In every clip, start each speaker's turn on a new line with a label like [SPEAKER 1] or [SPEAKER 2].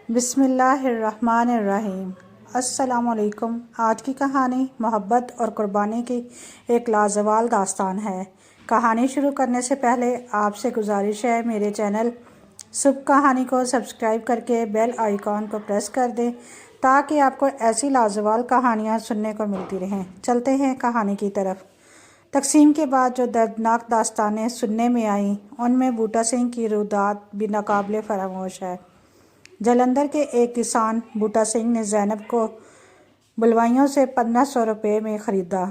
[SPEAKER 1] بسم اللہ الرحمن الرحیم۔ السلام علیکم۔ آج کی کہانی محبت اور قربانی کی ایک لازوال داستان ہے۔ کہانی شروع کرنے سے پہلے آپ سے گزارش ہے میرے چینل صبح کہانی کو سبسکرائب کر کے بیل آئیکن کو پریس کر دیں تاکہ آپ کو ایسی لازوال کہانیاں سننے کو ملتی رہیں۔ چلتے ہیں کہانی کی طرف۔ تقسیم کے بعد جو دردناک داستانیں سننے میں آئیں ان میں بوٹا سنگھ کی رودات بھی ناقابل فراموش ہے۔ جلندھر کے ایک کسان بوٹا سنگھ نے زینب کو بلوائیوں سے 1500 روپے میں خریدا،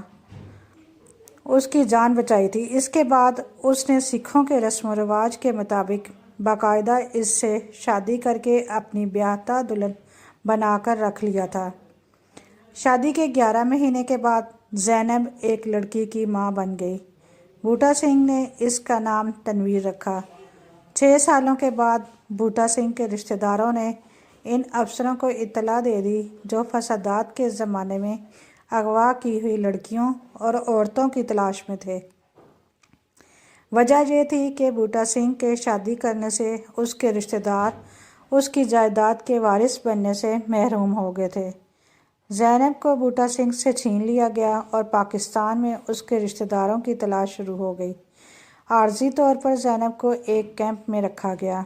[SPEAKER 1] اس کی جان بچائی تھی۔ اس کے بعد اس نے سکھوں کے رسم و رواج کے مطابق باقاعدہ اس سے شادی کر کے اپنی بیاہتا دلہن بنا کر رکھ لیا تھا۔ شادی کے 11 مہینے کے بعد زینب ایک لڑکی کی ماں بن گئی۔ بوٹا سنگھ نے اس کا نام تنویر رکھا۔ 6 سالوں کے بعد بوٹا سنگھ کے رشتہ داروں نے ان افسروں کو اطلاع دے دی جو فسادات کے زمانے میں اغوا کی ہوئی لڑکیوں اور عورتوں کی تلاش میں تھے۔ وجہ یہ تھی کہ بوٹا سنگھ کے شادی کرنے سے اس کے رشتہ دار اس کی جائیداد کے وارث بننے سے محروم ہو گئے تھے۔ زینب کو بوٹا سنگھ سے چھین لیا گیا اور پاکستان میں اس کے رشتہ داروں کی تلاش شروع ہو گئی۔ عارضی طور پر زینب کو ایک کیمپ میں رکھا گیا۔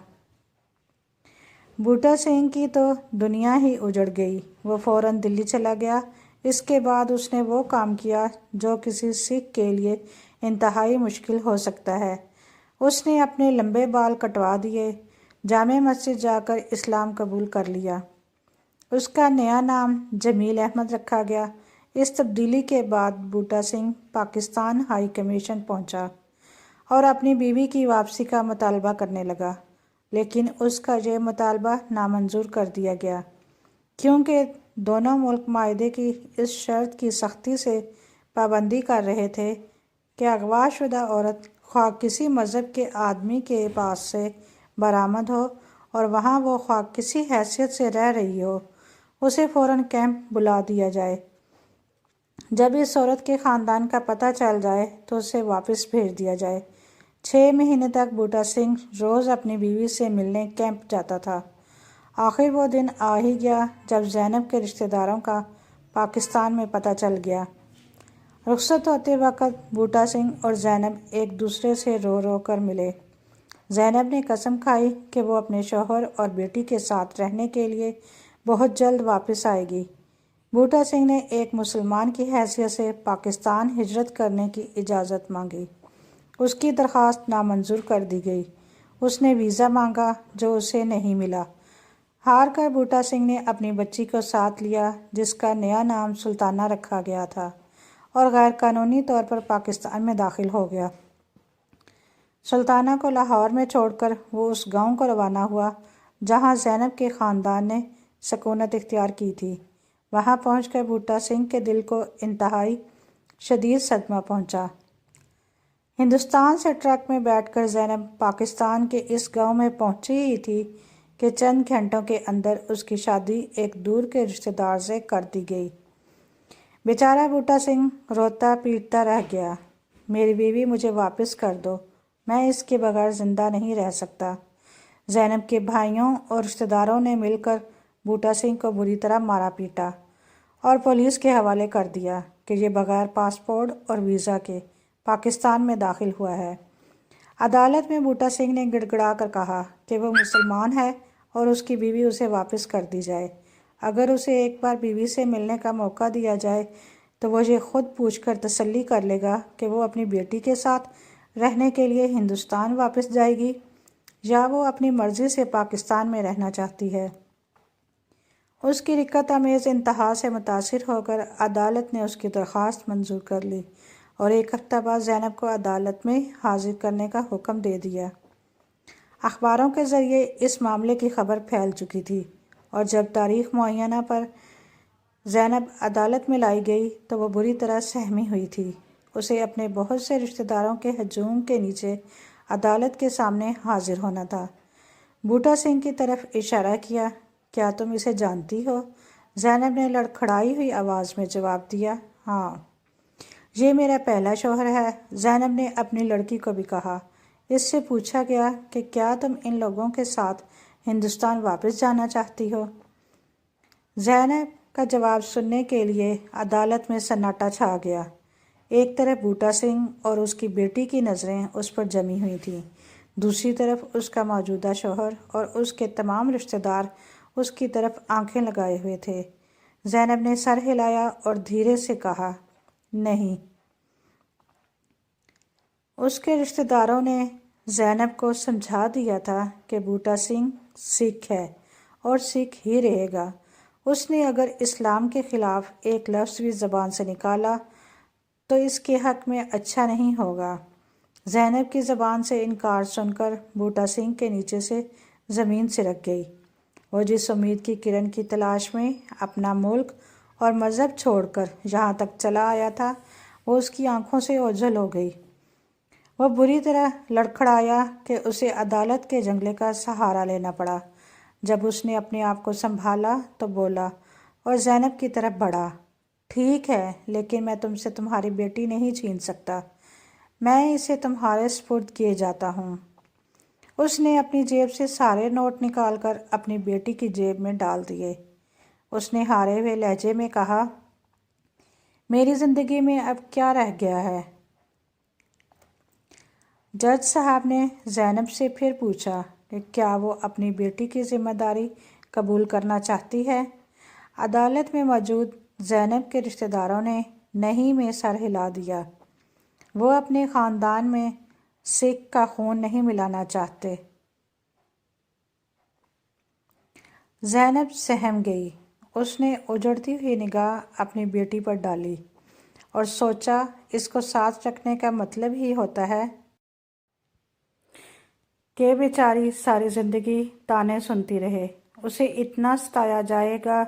[SPEAKER 1] بوٹا سنگھ کی تو دنیا ہی اجڑ گئی۔ وہ فوراً دلی چلا گیا۔ اس کے بعد اس نے وہ کام کیا جو کسی سکھ کے لیے انتہائی مشکل ہو سکتا ہے۔ اس نے اپنے لمبے بال کٹوا دیے، جامع مسجد جا کر اسلام قبول کر لیا۔ اس کا نیا نام جمیل احمد رکھا گیا۔ اس تبدیلی کے بعد بوٹا سنگھ پاکستان ہائی کمیشن پہنچا اور اپنی بیوی کی واپسی کا مطالبہ کرنے لگا، لیکن اس کا یہ مطالبہ نامنظور کر دیا گیا کیونکہ دونوں ملک معاہدے کی اس شرط کی سختی سے پابندی کر رہے تھے کہ اغوا شدہ عورت خواہ کسی مذہب کے آدمی کے پاس سے برآمد ہو اور وہاں وہ خواہ کسی حیثیت سے رہ رہی ہو، اسے فوراً کیمپ بلا دیا جائے۔ جب اس عورت کے خاندان کا پتہ چل جائے تو اسے واپس بھیج دیا جائے۔ 6 مہینے تک بوٹا سنگھ روز اپنی بیوی سے ملنے کیمپ جاتا تھا۔ آخر وہ دن آ ہی گیا جب زینب کے رشتہ داروں کا پاکستان میں پتہ چل گیا۔ رخصت ہوتے وقت بوٹا سنگھ اور زینب ایک دوسرے سے رو رو کر ملے۔ زینب نے قسم کھائی کہ وہ اپنے شوہر اور بیٹی کے ساتھ رہنے کے لیے بہت جلد واپس آئے گی۔ بوٹا سنگھ نے ایک مسلمان کی حیثیت سے پاکستان ہجرت کرنے کی اجازت مانگی۔ اس کی درخواست نامنظور کر دی گئی۔ اس نے ویزا مانگا جو اسے نہیں ملا۔ ہار کر بوٹا سنگھ نے اپنی بچی کو ساتھ لیا جس کا نیا نام سلطانہ رکھا گیا تھا اور غیر قانونی طور پر پاکستان میں داخل ہو گیا۔ سلطانہ کو لاہور میں چھوڑ کر وہ اس گاؤں کو روانہ ہوا جہاں زینب کے خاندان نے سکونت اختیار کی تھی۔ وہاں پہنچ کر بوٹا سنگھ کے دل کو انتہائی شدید صدمہ پہنچا۔ ہندوستان سے ٹرک میں بیٹھ کر زینب پاکستان کے اس گاؤں میں پہنچی ہی تھی کہ چند گھنٹوں کے اندر اس کی شادی ایک دور کے رشتہ دار سے کر دی گئی۔ بیچارہ بوٹا سنگھ روتا پیٹتا رہ گیا، میری بیوی مجھے واپس کر دو، میں اس کے بغیر زندہ نہیں رہ سکتا۔ زینب کے بھائیوں اور رشتہ داروں نے مل کر بوٹا سنگھ کو بری طرح مارا پیٹا اور پولیس کے حوالے کر دیا کہ یہ بغیر پاسپورٹ اور ویزا کے پاکستان میں داخل ہوا ہے۔ عدالت میں بوٹا سنگھ نے گڑ گڑا کر کہا کہ وہ مسلمان ہے اور اس کی بیوی اسے واپس کر دی جائے۔ اگر اسے ایک بار بیوی سے ملنے کا موقع دیا جائے تو وہ یہ خود پوچھ کر تسلی کر لے گا کہ وہ اپنی بیٹی کے ساتھ رہنے کے لیے ہندوستان واپس جائے گی یا وہ اپنی مرضی سے پاکستان میں رہنا چاہتی ہے۔ اس کی رقت آمیز انتہا سے متاثر ہو کر عدالت نے اس کی درخواست منظور کر لی اور 1 ہفتہ بعد زینب کو عدالت میں حاضر کرنے کا حکم دے دیا۔ اخباروں کے ذریعے اس معاملے کی خبر پھیل چکی تھی اور جب تاریخ معینہ پر زینب عدالت میں لائی گئی تو وہ بری طرح سہمی ہوئی تھی۔ اسے اپنے بہت سے رشتہ داروں کے ہجوم کے نیچے عدالت کے سامنے حاضر ہونا تھا۔ بوٹا سنگھ کی طرف اشارہ کیا، کیا تم اسے جانتی ہو؟ زینب نے لڑکھڑائی ہوئی آواز میں جواب دیا، ہاں، یہ میرا پہلا شوہر ہے۔ زینب نے اپنی لڑکی کو بھی کہا۔ اس سے پوچھا گیا کہ کیا تم ان لوگوں کے ساتھ ہندوستان واپس جانا چاہتی ہو؟ زینب کا جواب سننے کے لیے عدالت میں سناٹا چھا گیا۔ ایک طرف بوٹا سنگھ اور اس کی بیٹی کی نظریں اس پر جمی ہوئی تھیں، دوسری طرف اس کا موجودہ شوہر اور اس کے تمام رشتہ دار اس کی طرف آنکھیں لگائے ہوئے تھے۔ زینب نے سر ہلایا اور دھیرے سے کہا، نہیں۔ اس کے رشتہ داروں نے زینب کو سمجھا دیا تھا کہ بوٹا سنگھ سکھ ہے اور سکھ ہی رہے گا۔ اس نے اگر اسلام کے خلاف ایک لفظ بھی زبان سے نکالا تو اس کے حق میں اچھا نہیں ہوگا۔ زینب کی زبان سے انکار سن کر بوٹا سنگھ کے نیچے سے زمین سرک گئی۔ وہ جس امید کی کرن کی تلاش میں اپنا ملک اور مذہب چھوڑ کر یہاں تک چلا آیا تھا، وہ اس کی آنکھوں سے اوجھل ہو گئی۔ وہ بری طرح لڑکھڑایا کہ اسے عدالت کے جنگلے کا سہارا لینا پڑا۔ جب اس نے اپنے آپ کو سنبھالا تو بولا اور زینب کی طرف بڑھا، ٹھیک ہے، لیکن میں تم سے تمہاری بیٹی نہیں چھین سکتا، میں اسے تمہارے سپرد کیے جاتا ہوں۔ اس نے اپنی جیب سے سارے نوٹ نکال کر اپنی بیٹی کی جیب میں ڈال دیے۔ اس نے ہارے ہوئے لہجے میں کہا، میری زندگی میں اب کیا رہ گیا ہے؟ جج صاحب نے زینب سے پھر پوچھا کہ کیا وہ اپنی بیٹی کی ذمہ داری قبول کرنا چاہتی ہے؟ عدالت میں موجود زینب کے رشتہ داروں نے نہیں میں سر ہلا دیا۔ وہ اپنے خاندان میں سکھ کا خون نہیں ملانا چاہتے۔ زینب سہم گئی۔ اس نے اجڑتی ہوئی نگاہ اپنی بیٹی پر ڈالی اور سوچا، اس کو ساتھ رکھنے کا مطلب ہی ہوتا ہے کہ بیچاری ساری زندگی طعنے سنتی رہے، اسے اتنا ستایا جائے گا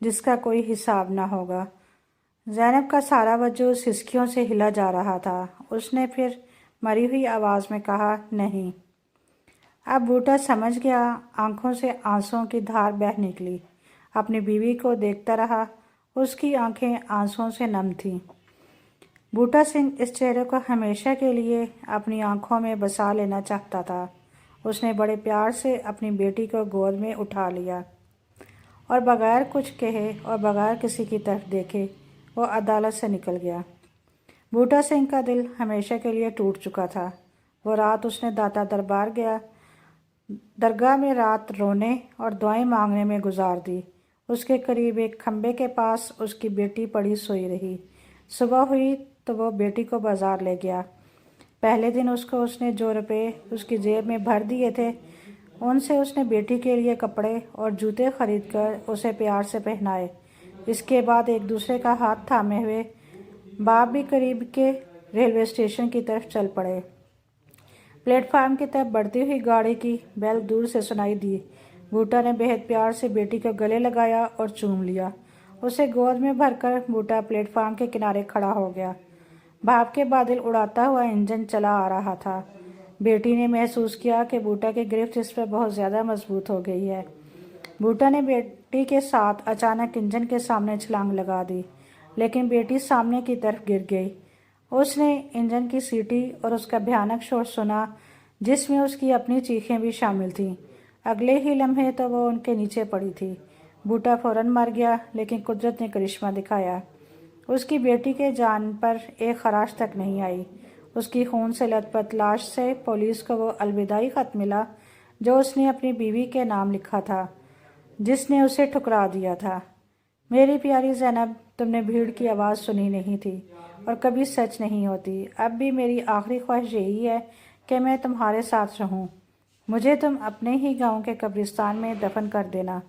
[SPEAKER 1] جس کا کوئی حساب نہ ہوگا۔ زینب کا سارا وجود سسکیوں سے ہلا جا رہا تھا۔ اس نے پھر مری ہوئی آواز میں کہا، نہیں۔ اب بوٹا سمجھ گیا۔ آنکھوں سے آنسوؤں کی دھار بہہ نکلی۔ اپنی بیوی کو دیکھتا رہا، اس کی آنکھیں آنسوؤں سے نم تھیں۔ بوٹا سنگھ اس چہرے کو ہمیشہ کے لیے اپنی آنکھوں میں بسا لینا چاہتا تھا۔ اس نے بڑے پیار سے اپنی بیٹی کو گود میں اٹھا لیا اور بغیر کچھ کہے اور بغیر کسی کی طرف دیکھے وہ عدالت سے نکل گیا۔ بوٹا سنگھ کا دل ہمیشہ کے لیے ٹوٹ چکا تھا۔ وہ رات اس نے داتا درگاہ میں رات رونے اور دعائیں مانگنے میں گزار دی۔ اس کے قریب ایک کھمبے کے پاس اس کی بیٹی پڑی سوئی رہی۔ صبح ہوئی تو وہ بیٹی کو بازار لے گیا۔ پہلے دن اس نے جو روپے اس کی جیب میں بھر دیے تھے، ان سے اس نے بیٹی کے لیے کپڑے اور جوتے خرید کر اسے پیار سے پہنائے۔ اس کے بعد ایک دوسرے کا ہاتھ تھامے ہوئے باپ بھی قریب کے ریلوے اسٹیشن کی طرف چل پڑے۔ پلیٹ فارم کی طرف بڑھتی ہوئی گاڑی کی بیل دور سے سنائی دی۔ بوٹا نے بہت پیار سے بیٹی کو گلے لگایا اور چوم لیا۔ اسے گود میں بھر کر بوٹا پلیٹ فارم کے کنارے کھڑا ہو گیا۔ بھاپ کے بادل اڑاتا ہوا انجن چلا آ رہا تھا۔ بیٹی نے محسوس کیا کہ بوٹا کی گرفت اس پر بہت زیادہ مضبوط ہو گئی ہے۔ بوٹا نے بیٹی کے ساتھ اچانک انجن کے سامنے چھلانگ لگا دی، لیکن بیٹی سامنے کی طرف گر گئی۔ اس نے انجن کی سیٹی اور اس کا بھیانک شور سنا، جس میں اس کی اپنی چیخیں بھی شامل تھیں۔ اگلے ہی لمحے تو وہ ان کے نیچے پڑی تھی۔ بوٹا فوراً مر گیا، لیکن قدرت نے کرشمہ دکھایا۔ اس کی بیٹی کے جان پر ایک خراش تک نہیں آئی۔ اس کی خون سے لت پت لاش سے پولیس کو وہ الوداعی خط ملا جو اس نے اپنی بیوی کے نام لکھا تھا، جس نے اسے ٹھکرا دیا تھا۔ میری پیاری زینب، تم نے بھیڑ کی آواز سنی نہیں تھی اور کبھی سچ نہیں ہوتی۔ اب بھی میری آخری خواہش یہی ہے کہ میں تمہارے ساتھ رہوں۔ مجھے تم اپنے ہی گاؤں کے قبرستان میں دفن کر دینا۔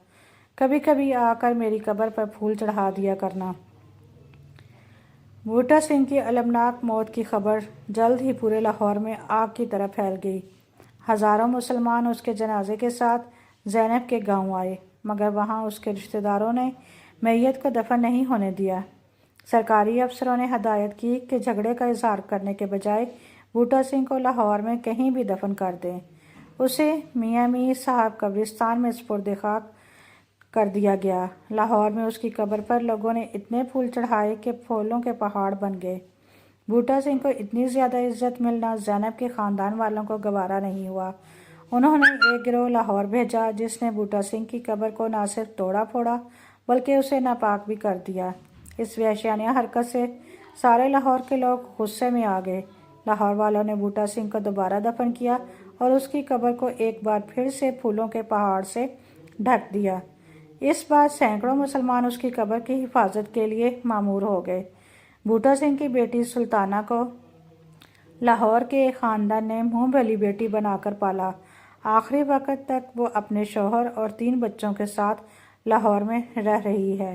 [SPEAKER 1] کبھی کبھی آ کر میری قبر پر پھول چڑھا دیا کرنا۔ بوٹا سنگھ کی المناک موت کی خبر جلد ہی پورے لاہور میں آگ کی طرح پھیل گئی۔ ہزاروں مسلمان اس کے جنازے کے ساتھ زینب کے گاؤں آئے، مگر وہاں اس کے رشتہ داروں نے میت کو دفن نہیں ہونے دیا۔ سرکاری افسروں نے ہدایت کی کہ جھگڑے کا اظہار کرنے کے بجائے بوٹا سنگھ کو لاہور میں کہیں بھی دفن کر دیں۔ اسے میاں میر صاحب قبرستان میں سپرد خاک کر دیا گیا۔ لاہور میں اس کی قبر پر لوگوں نے اتنے پھول چڑھائے کہ پھولوں کے پہاڑ بن گئے۔ بوٹا سنگھ کو اتنی زیادہ عزت ملنا زینب کے خاندان والوں کو گوارا نہیں ہوا۔ انہوں نے ایک گروہ لاہور بھیجا جس نے بوٹا سنگھ کی قبر کو نہ صرف توڑا پھوڑا بلکہ اسے ناپاک بھی کر دیا۔ اس وحشیانہ حرکت سے سارے لاہور کے لوگ غصے میں آ گئے۔ لاہور والوں نے بوٹا سنگھ کو دوبارہ دفن کیا اور اس کی قبر کو ایک بار پھر سے پھولوں کے پہاڑ سے ڈھک دیا۔ اس بار سینکڑوں مسلمان اس کی قبر کی حفاظت کے لیے مامور ہو گئے۔ بوٹا سنگھ کی بیٹی سلطانہ کو لاہور کے ایک خاندان نے منہ بھلی بیٹی بنا کر پالا۔ آخری وقت تک وہ اپنے شوہر اور 3 بچوں کے ساتھ لاہور میں رہ رہی ہے۔